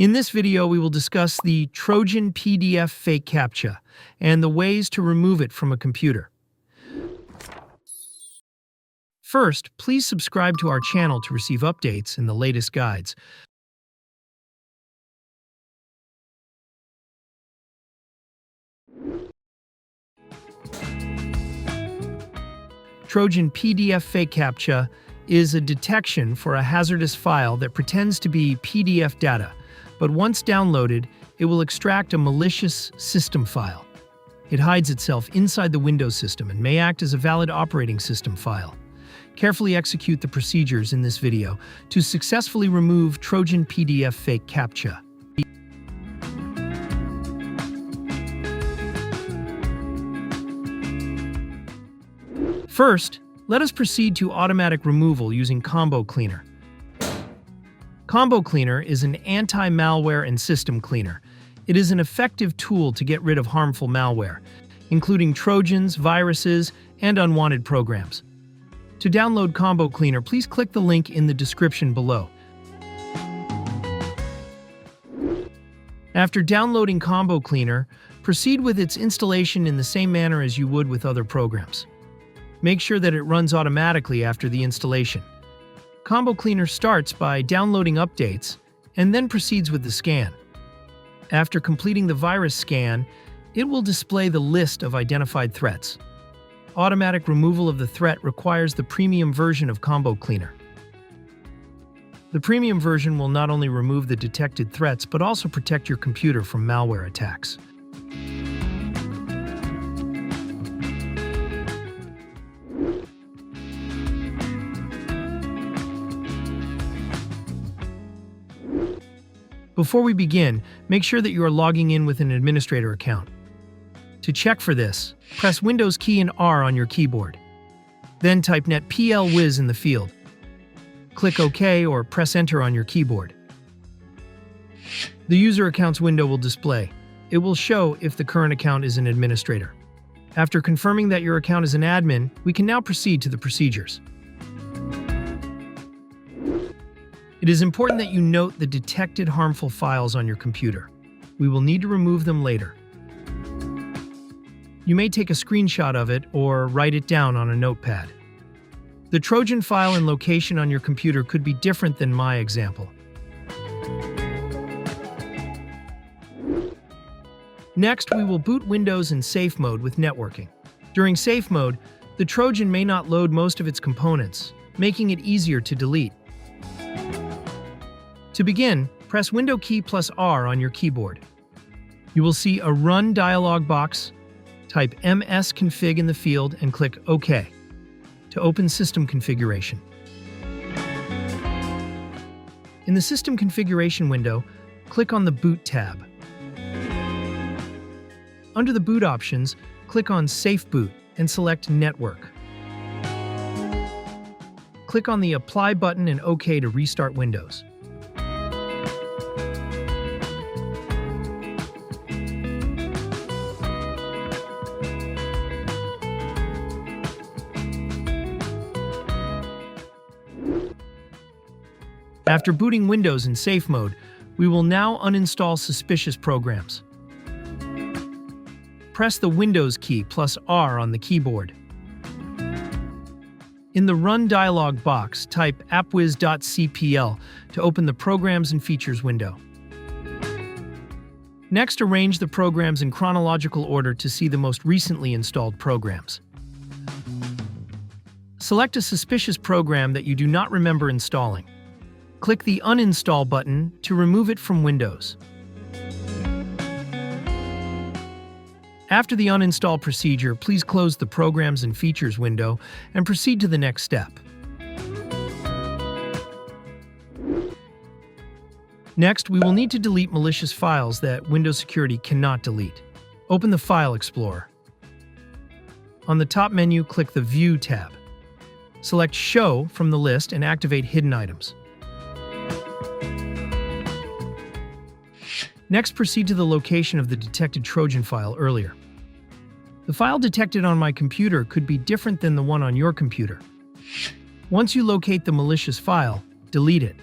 In this video, we will discuss the Trojan PDF fake CAPTCHA and the ways to remove it from a computer. First, please subscribe to our channel to receive updates and the latest guides. Trojan PDF fake CAPTCHA is a detection for a hazardous file that pretends to be PDF data, but once downloaded, it will extract a malicious system file. It hides itself inside the Windows system and may act as a valid operating system file. Carefully execute the procedures in this video to successfully remove Trojan PDF fake CAPTCHA. First, let us proceed to automatic removal using Combo Cleaner. Combo Cleaner is an anti-malware and system cleaner. It is an effective tool to get rid of harmful malware, including Trojans, viruses, and unwanted programs. To download Combo Cleaner, please click the link in the description below. After downloading Combo Cleaner, proceed with its installation in the same manner as you would with other programs. Make sure that it runs automatically after the installation. Combo Cleaner starts by downloading updates and then proceeds with the scan. After completing the virus scan, it will display the list of identified threats. Automatic removal of the threat requires the premium version of Combo Cleaner. The premium version will not only remove the detected threats but also protect your computer from malware attacks. Before we begin, make sure that you are logging in with an administrator account. To check for this, press Windows key and R on your keyboard. Then type netplwiz in the field. Click OK or press Enter on your keyboard. The User Accounts window will display. It will show if the current account is an administrator. After confirming that your account is an admin, we can now proceed to the procedures. It is important that you note the detected harmful files on your computer. We will need to remove them later. You may take a screenshot of it or write it down on a notepad. The Trojan file and location on your computer could be different than my example. Next, we will boot Windows in safe mode with networking. During safe mode, the Trojan may not load most of its components, making it easier to delete. To begin, press Window key plus R on your keyboard. You will see a Run dialog box. Type msconfig in the field and click OK to open System Configuration. In the System Configuration window, click on the Boot tab. Under the Boot options, click on Safe Boot and select Network. Click on the Apply button and OK to restart Windows. After booting Windows in safe mode, we will now uninstall suspicious programs. Press the Windows key plus R on the keyboard. In the Run dialog box, type appwiz.cpl to open the Programs and Features window. Next, arrange the programs in chronological order to see the most recently installed programs. Select a suspicious program that you do not remember installing. Click the Uninstall button to remove it from Windows. After the uninstall procedure, please close the Programs and Features window and proceed to the next step. Next, we will need to delete malicious files that Windows Security cannot delete. Open the File Explorer. On the top menu, click the View tab. Select Show from the list and activate Hidden Items. Next, proceed to the location of the detected Trojan file earlier. The file detected on my computer could be different than the one on your computer. Once you locate the malicious file, delete it.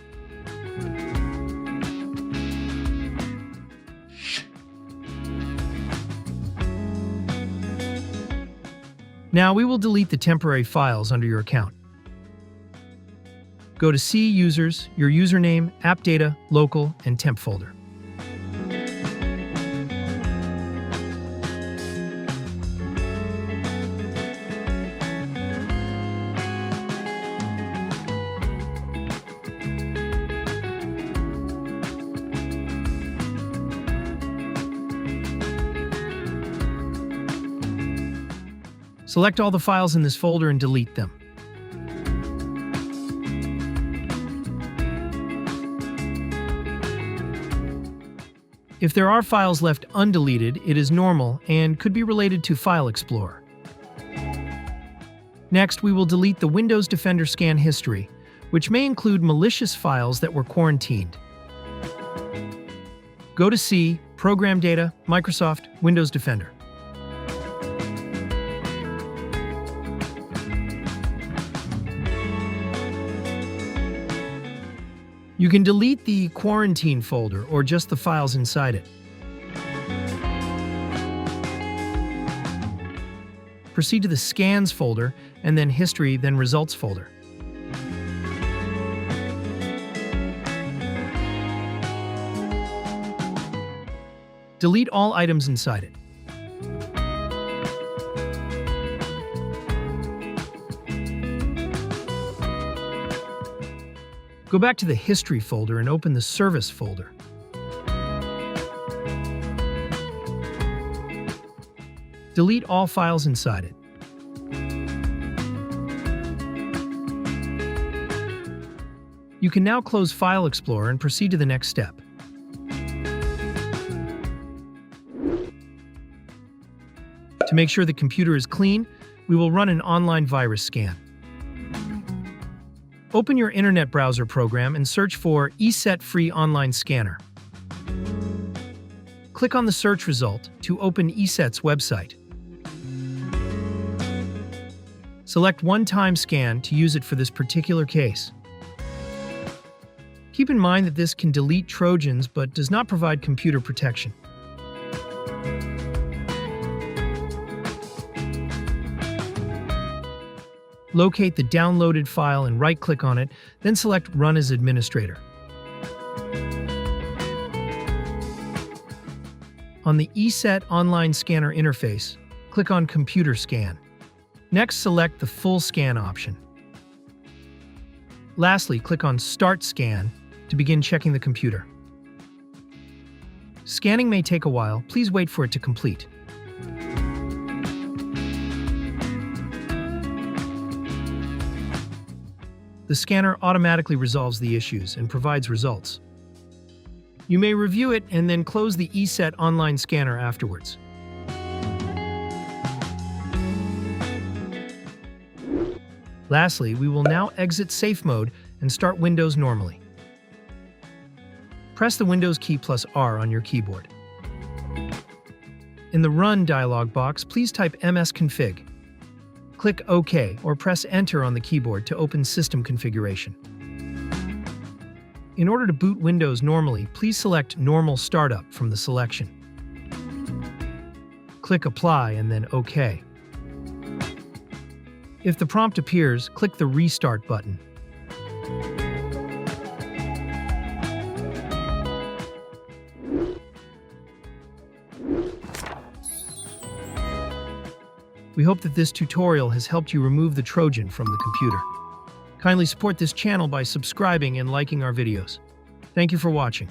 Now we will delete the temporary files under your account. Go to C Users, your username, App Data, Local, and Temp folder. Select all the files in this folder and delete them. If there are files left undeleted, it is normal and could be related to File Explorer. Next, we will delete the Windows Defender scan history, which may include malicious files that were quarantined. Go to C, Program Data, Microsoft, Windows Defender. You can delete the quarantine folder or just the files inside it. Proceed to the Scans folder and then History, then Results folder. Delete all items inside it. Go back to the History folder and open the Service folder. Delete all files inside it. You can now close File Explorer and proceed to the next step. To make sure the computer is clean, we will run an online virus scan. Open your internet browser program and search for ESET Free Online Scanner. Click on the search result to open ESET's website. Select One-Time Scan to use it for this particular case. Keep in mind that this can delete Trojans but does not provide computer protection. Locate the downloaded file and right-click on it, then select Run as Administrator. On the ESET Online Scanner interface, click on Computer Scan. Next, select the Full Scan option. Lastly, click on Start Scan to begin checking the computer. Scanning may take a while. Please wait for it to complete. The scanner automatically resolves the issues and provides results. You may review it and then close the ESET Online Scanner afterwards. Lastly, we will now exit Safe Mode and start Windows normally. Press the Windows key plus R on your keyboard. In the Run dialog box, please type msconfig. Click OK or press Enter on the keyboard to open System Configuration. In order to boot Windows normally, please select Normal Startup from the selection. Click Apply and then OK. If the prompt appears, click the Restart button. We hope that this tutorial has helped you remove the Trojan from the computer. Kindly support this channel by subscribing and liking our videos. Thank you for watching.